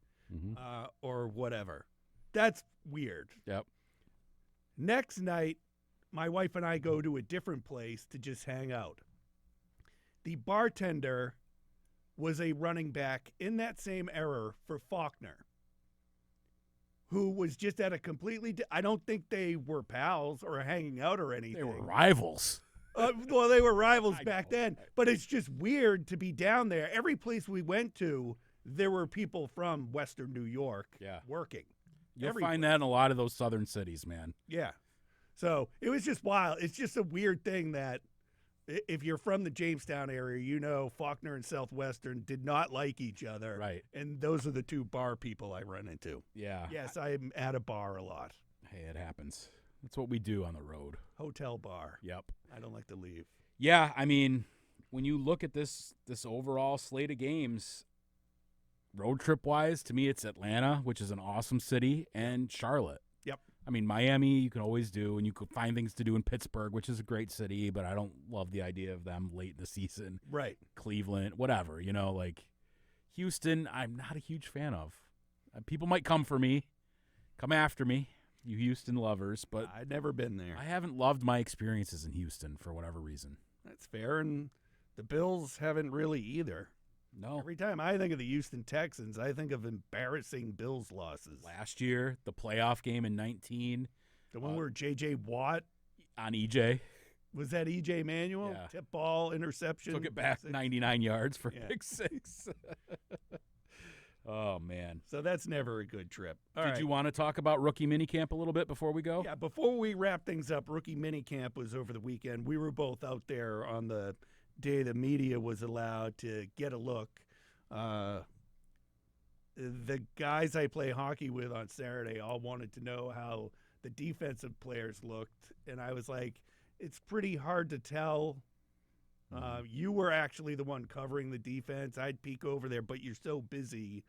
or whatever. That's weird. Yep. Next night, my wife and I go to a different place to just hang out. The bartender was a running back in that same era for Faulkner, who was just at a completely I don't think they were pals or hanging out or anything. They were rivals. Well, they were rivals back then, but it's just weird to be down there. Every place we went to, there were people from Western New York working. You'll find that in a lot of those southern cities, man. Yeah. So it was just wild. It's just a weird thing that if you're from the Jamestown area, you know Faulkner and Southwestern did not like each other. Right. And those are the 2 bar people I run into. Yeah. Yes, I'm at a bar a lot. Hey, it happens. That's what we do on the road. Hotel bar. Yep. I don't like to leave. Yeah, I mean, when you look at this overall slate of games, road trip wise, to me it's Atlanta, which is an awesome city, and Charlotte. Yep. I mean, Miami you can always do, and you could find things to do in Pittsburgh, which is a great city, but I don't love the idea of them late in the season. Right. Cleveland, whatever, like Houston, I'm not a huge fan of. People might come after me, you Houston lovers, but I've never been there. I haven't loved my experiences in Houston for whatever reason. That's fair, and the Bills haven't really either. No. Every time I think of the Houston Texans, I think of embarrassing Bills losses. Last year, the playoff game in 19. The one where J.J. Watt. On EJ. Was that E.J. Manuel? Yeah. Tip ball, interception. Took it back 99 yards for Yeah. pick 6. Oh, man. So that's never a good trip. Did you want to talk about rookie minicamp a little bit before we go? Yeah, before we wrap things up, rookie minicamp was over the weekend. We were both out there on the day the media was allowed to get a look. the guys I play hockey with on Saturday all wanted to know how the defensive players looked, and I was like, it's pretty hard to tell. You were actually the one covering the defense. I'd peek over there, but you're so busy.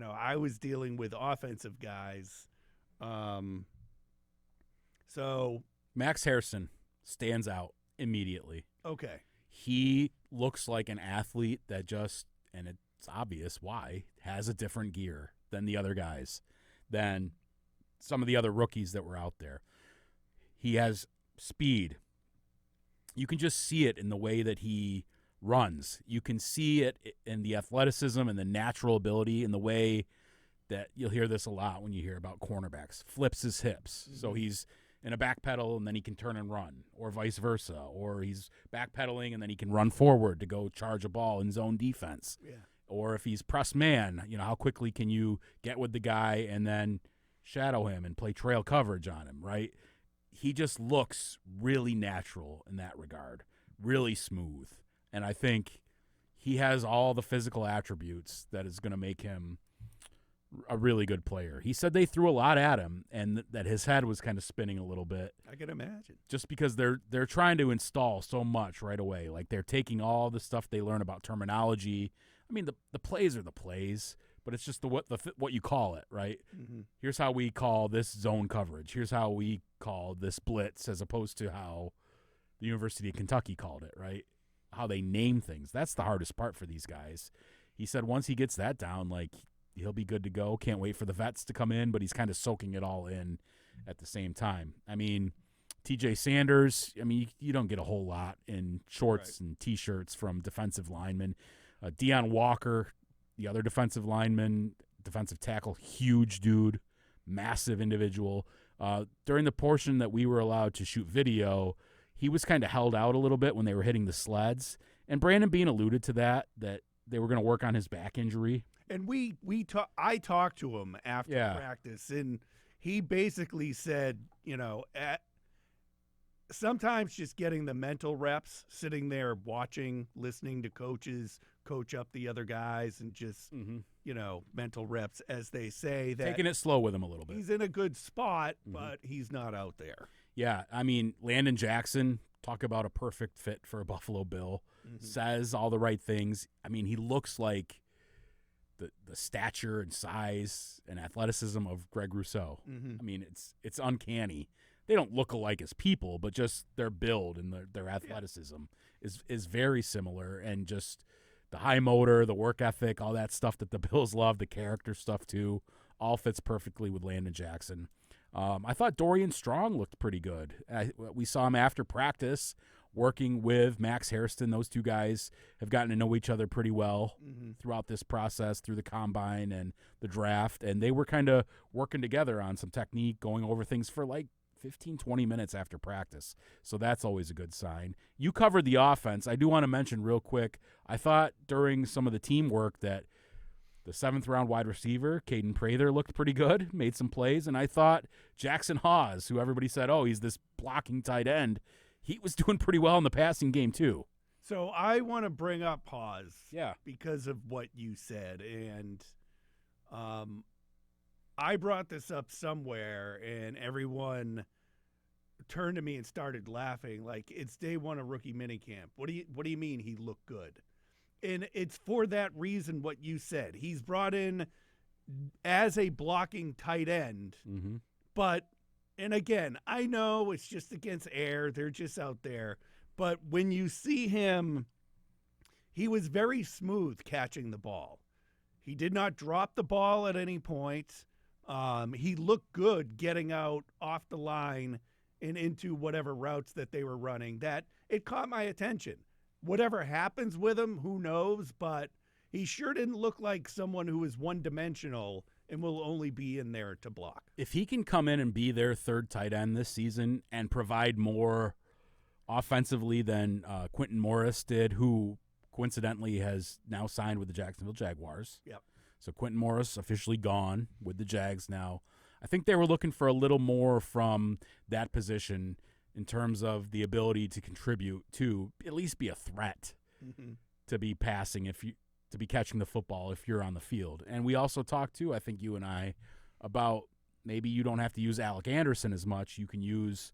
I was dealing with offensive guys. So Max Harrison stands out immediately. Okay. He looks like an athlete that just, and it's obvious why, has a different gear than the other guys, than some of the other rookies that were out there. He has speed. You can just see it in the way that he runs. You can see it in the athleticism and the natural ability, in the way that you'll hear this a lot when you hear about cornerbacks. Flips his hips. Mm-hmm. So he's in a back pedal and then he can turn and run, or vice versa. Or he's backpedaling and then he can run forward to go charge a ball in zone defense. Yeah. Or if he's press man, how quickly can you get with the guy and then shadow him and play trail coverage on him, right? He just looks really natural in that regard, really smooth. And I think he has all the physical attributes that is going to make him a really good player. He said they threw a lot at him and that his head was kind of spinning a little bit. I can imagine. Just because they're trying to install so much right away. Like, they're taking all the stuff they learn about terminology. I mean, the plays are the plays, but it's just what you call it, right? Mm-hmm. Here's how we call this zone coverage. Here's how we call this blitz, as opposed to how the University of Kentucky called it, right? How they name things. That's the hardest part for these guys. He said once he gets that down, like, he'll be good to go. Can't wait for the vets to come in, but he's kind of soaking it all in at the same time. I mean, TJ Sanders, you don't get a whole lot in shorts and T-shirts from defensive linemen. Deion Walker, the other defensive lineman, defensive tackle, huge dude, massive individual. During the portion that we were allowed to shoot video, he was kind of held out a little bit when they were hitting the sleds. And Brandon Bean alluded to that they were going to work on his back injury. And I talked to him after practice, and he basically said, sometimes just getting the mental reps, sitting there watching, listening to coaches coach up the other guys, and just, mental reps, as they say. That taking it slow with him a little bit. He's in a good spot, but he's not out there. Yeah, Landon Jackson, talk about a perfect fit for a Buffalo Bill, says all the right things. He looks like the stature and size and athleticism of Greg Rousseau. Mm-hmm. It's uncanny. They don't look alike as people, but just their build and their athleticism is very similar, and just the high motor, the work ethic, all that stuff that the Bills love, the character stuff too, all fits perfectly with Landon Jackson. I thought Dorian Strong looked pretty good. We saw him after practice working with Max Harrison. Those two guys have gotten to know each other pretty well throughout this process, through the combine and the draft, and they were kind of working together on some technique, going over things for like 15, 20 minutes after practice. So that's always a good sign. You covered the offense. I do want to mention real quick, I thought during some of the teamwork that the 7th-round wide receiver, Caden Prather, looked pretty good, made some plays, and I thought Jackson Hawes, who everybody said, he's this blocking tight end, he was doing pretty well in the passing game too. So I want to bring up Hawes because of what you said, and I brought this up somewhere, and everyone turned to me and started laughing like it's day one of rookie minicamp. What do you mean he looked good? And it's for that reason what you said. He's brought in as a blocking tight end, but, and again, I know it's just against air. They're just out there. But when you see him, he was very smooth catching the ball. He did not drop the ball at any point. He looked good getting out off the line and into whatever routes that they were running. That it caught my attention. Whatever happens with him, who knows? But he sure didn't look like someone who is one-dimensional and will only be in there to block. If he can come in and be their third tight end this season and provide more offensively than Quentin Morris did, who coincidentally has now signed with the Jacksonville Jaguars. Yep. So Quentin Morris officially gone with the Jags now. I think they were looking for a little more from that position in terms of the ability to contribute, to at least be a threat to be passing. If to be catching the football if you're on the field. And we also talked, too, I think you and I, about maybe you don't have to use Alec Anderson as much. You can use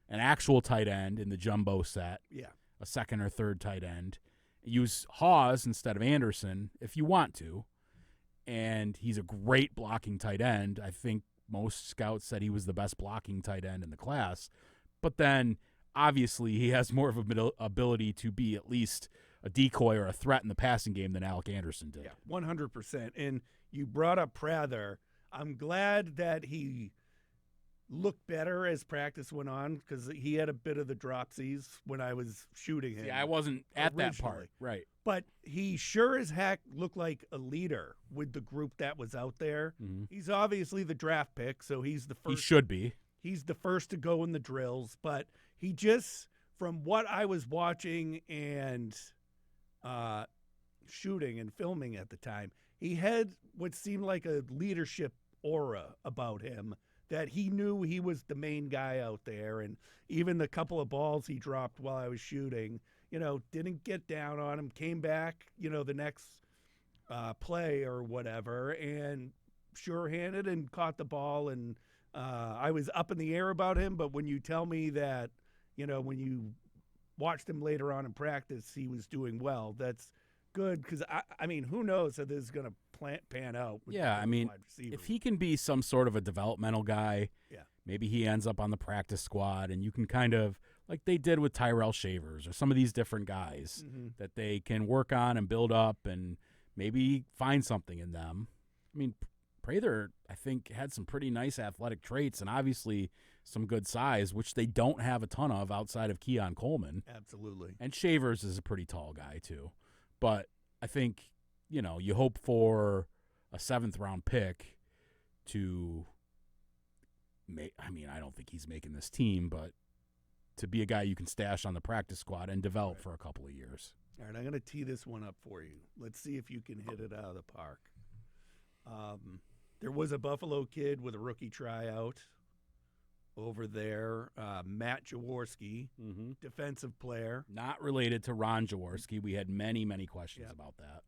an actual tight end in the jumbo set, a second or third tight end. Use Hawes instead of Anderson if you want to. And he's a great blocking tight end. I think most scouts said he was the best blocking tight end in the class. But then, obviously, he has more of an ability to be at least a decoy or a threat in the passing game than Alec Anderson did. Yeah, 100%. And you brought up Prather. I'm glad that he looked better as practice went on because he had a bit of the dropsies when I was shooting him. Yeah, I wasn't at that part. Right. But he sure as heck looked like a leader with the group that was out there. Mm-hmm. He's obviously the draft pick, so he's the first. He should be. He's the first to go in the drills. But he just, from what I was watching and shooting and filming at the time, he had what seemed like a leadership aura about him, that he knew he was the main guy out there. And even the couple of balls he dropped while I was shooting, didn't get down on him, came back, the next play or whatever, and sure-handed and caught the ball. And I was up in the air about him, but when you tell me that, when you watched him later on in practice, he was doing well, that's good, because, I mean, who knows how this is going to pan out. Yeah, I mean, if he can be some sort of a developmental guy, maybe he ends up on the practice squad, and you can kind of, like they did with Tyrell Shavers or some of these different guys that they can work on and build up and maybe find something in them. I mean, Prather, I think, had some pretty nice athletic traits and obviously some good size, which they don't have a ton of outside of Keon Coleman. Absolutely. And Shavers is a pretty tall guy, too. But I think, you hope for a 7th-round pick to make – I mean, I don't think he's making this team, but to be a guy you can stash on the practice squad and develop for a couple of years. All right, I'm going to tee this one up for you. Let's see if you can hit it out of the park. There was a Buffalo kid with a rookie tryout over there, Matt Jaworski, defensive player. Not related to Ron Jaworski. We had many, many questions about that.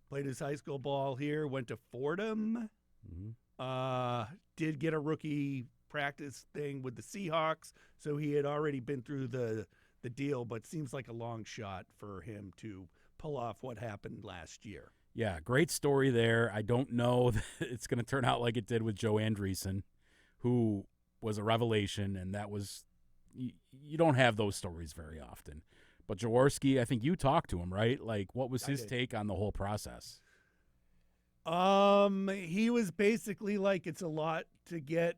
Played his high school ball here, went to Fordham. Did get a rookie practice thing with the Seahawks, so he had already been through the deal, but seems like a long shot for him to pull off what happened last year. Yeah, great story there. I don't know that it's going to turn out like it did with Joe Andreessen, who was a revelation, and that was you don't have those stories very often. But Jaworski, I think you talked to him, right? Like, what was his take on the whole process? He was basically like, it's a lot to get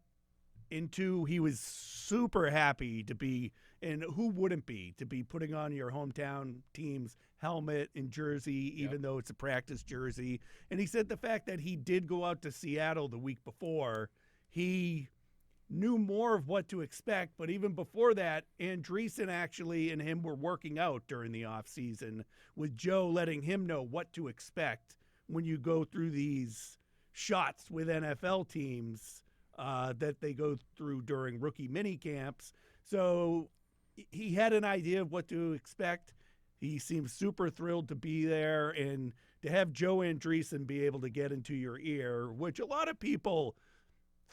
into. He was super happy to be, and who wouldn't be, to be putting on your hometown team's helmet and jersey, even though it's a practice jersey. And he said the fact that he did go out to Seattle the week before, he knew more of what to expect. But even before that, Andreessen actually and him were working out during the offseason, with Joe letting him know what to expect when you go through these shots with NFL teams that they go through during rookie mini camps. So he had an idea of what to expect. He seems super thrilled to be there, and to have Joe Andreessen be able to get into your ear, which a lot of people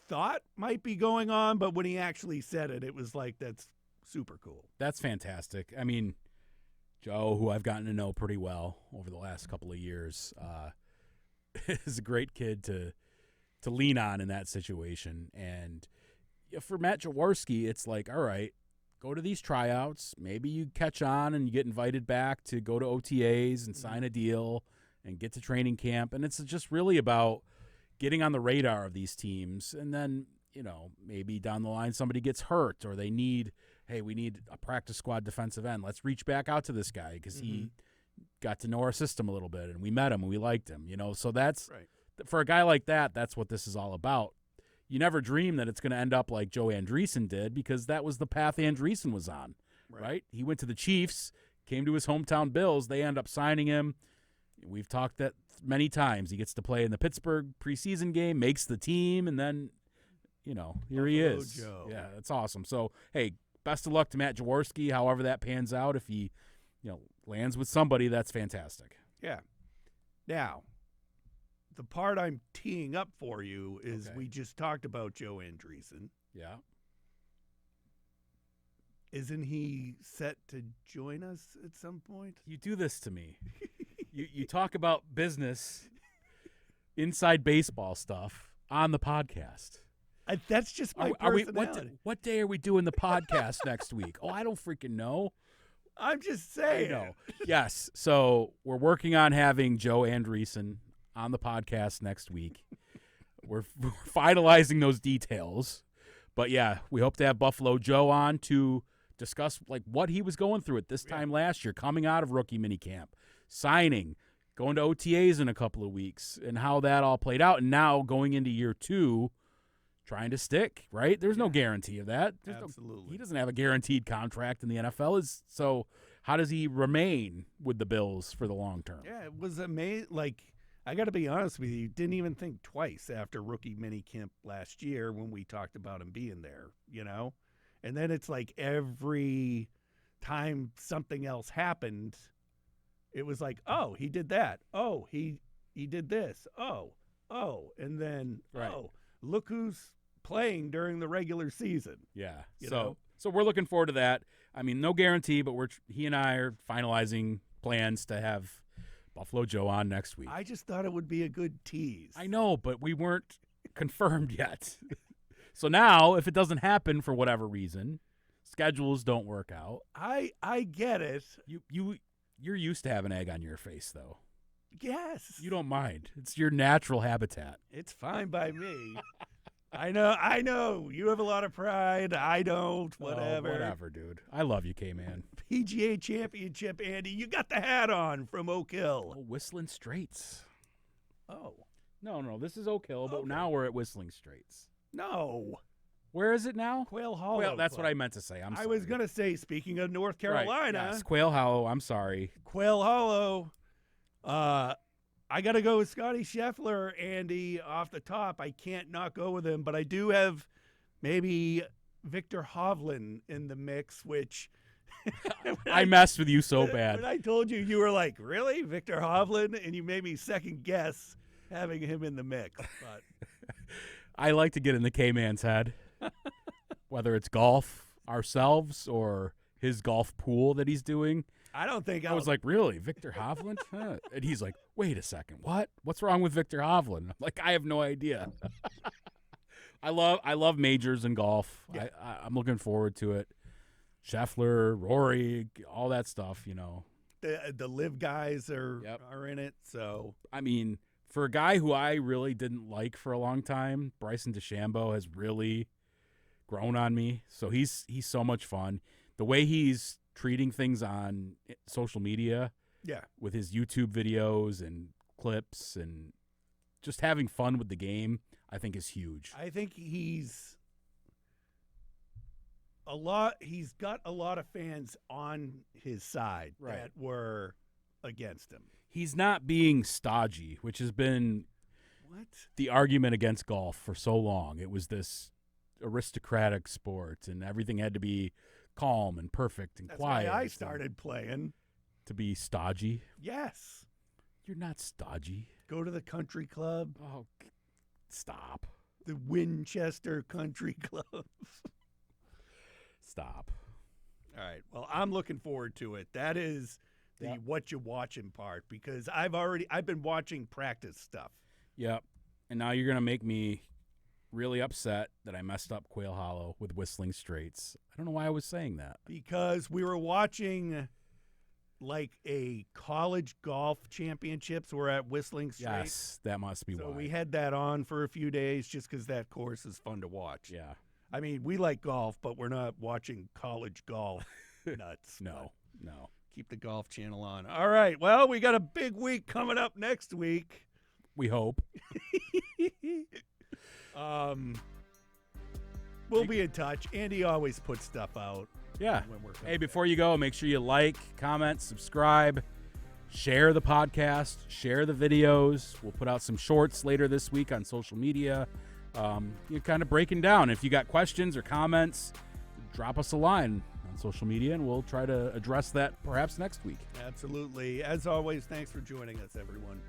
thought might be going on, but when he actually said it, it was like, that's super cool. That's fantastic. I mean, Joe, who I've gotten to know pretty well over the last couple of years, is a great kid to lean on in that situation. And for Matt Jaworski, it's like, all right, go to these tryouts. Maybe you catch on and you get invited back to go to OTAs and sign a deal and get to training camp. And it's just really about getting on the radar of these teams. And then, maybe down the line somebody gets hurt or we need a practice squad defensive end. Let's reach back out to this guy because he got to know our system a little bit and we met him and we liked him. So that's right. For a guy like that, that's what this is all about. You never dream that it's going to end up like Joe Andreessen did, because that was the path Andreessen was on, right? He went to the Chiefs, came to his hometown Bills. They end up signing him. We've talked that many times. He gets to play in the Pittsburgh preseason game, makes the team, and then, here he is. Joe. Yeah, that's awesome. So, hey, best of luck to Matt Jaworski, however that pans out. If he, lands with somebody, that's fantastic. Yeah. Now, the part I'm teeing up for you is Okay. we just talked about Joe Andreessen. Yeah. Isn't he set to join us at some point? You do this to me. you talk about business, inside baseball stuff on the podcast. That's just my Are we, personality. what day are we doing the podcast next week? Oh, I don't freaking know. I'm just I saying. know. Yes. So we're working on having Joe Andreessen on the podcast next week. We're finalizing those details. But, yeah, we hope to have Buffalo Joe on to discuss like what he was going through at this time last year, coming out of rookie minicamp, signing, going to OTAs in a couple of weeks, and how that all played out. And now going into year 2, trying to stick, right? There's no guarantee of that. Absolutely. He doesn't have a guaranteed contract in the NFL. So how does he remain with the Bills for the long term? Yeah, it was amazing. Like, I got to be honest with you, didn't even think twice after rookie minicamp last year when we talked about him being there, you know? And then it's like every time something else happened, it was like, oh, he did that. Oh, he did this. Oh, and then, Right. oh, look who's playing during the regular season. Yeah. You know? So we're looking forward to that. I mean, no guarantee, but he and I are finalizing plans to have Buffalo Joe on next week. I just thought it would be a good tease. I know, but we weren't confirmed yet. So now, if it doesn't happen for whatever reason, schedules don't work out. I get it. You're used to having egg on your face, though. Yes. You don't mind. It's your natural habitat. It's fine by me. I know. You have a lot of pride. I don't. Whatever. Oh, whatever, dude. I love you, K-Man. PGA Championship, Andy. You got the hat on from Oak Hill. Oh, Whistling Straits. Oh, No, this is Oak Hill, but Okay. now we're at Whistling Straits. no. Where is it now? Quail Hollow. Well, that's Club. what I meant to say. I was going to say, speaking of North Carolina, Yes, Quail Hollow. I'm sorry. Quail Hollow. I got to go with Scotty Scheffler, Andy, off the top. I can't not go with him, but I do have maybe Victor Hovland in the mix, which I messed with you so when bad. I told you, you were like, really? Victor Hovland? And you made me second guess having him in the mix. But I like to get in the K-Man's head, whether it's golf ourselves or his golf pool that he's doing. I don't think I was like, really, Victor Hovland? Huh. And he's like, wait a second, what? What's wrong with Victor Hovland? I'm like, I have no idea. I love majors in golf. Yeah. I'm looking forward to it. Scheffler, Rory, all that stuff, you know. the live guys are Yep. are in it. So I mean, for a guy who I really didn't like for a long time, Bryson DeChambeau has really grown on me. So he's so much fun. The way he's treating things on social media yeah, with his YouTube videos and clips and just having fun with the game, I think is huge. I think he's got a lot of fans on his side Right. that were against him. He's not being stodgy, which has been What? the argument against golf for so long. It was this aristocratic sport, and everything had to be calm and perfect and That's quiet. why I and started playing. to be stodgy. Yes. You're not stodgy. Go to the country club, Oh, stop. the Winchester Country Club. Stop. All right. Well, I'm looking forward to it. That is the Yep. what you watching part because I've been watching practice stuff. Yep. And now you're going to make me really upset that I messed up Quail Hollow with Whistling Straits. I don't know why I was saying that. Because we were watching like a college golf championships. We're at Whistling Straits. Yes, that must be So why. we had that on for a few days just because that course is fun to watch. Yeah. I mean, we like golf, but we're not watching college golf nuts. No. Keep the golf channel on. All right. Well, we got a big week coming up next week. We hope. We'll be in touch. Andy always puts stuff out. Yeah. When we're Hey, before you go, make sure you like, comment, subscribe, share the podcast, share the videos. We'll put out some shorts later this week on social media. You're kind of breaking down. If you got questions or comments, drop us a line on social media, and we'll try to address that perhaps next week. Absolutely. As always, thanks for joining us, everyone.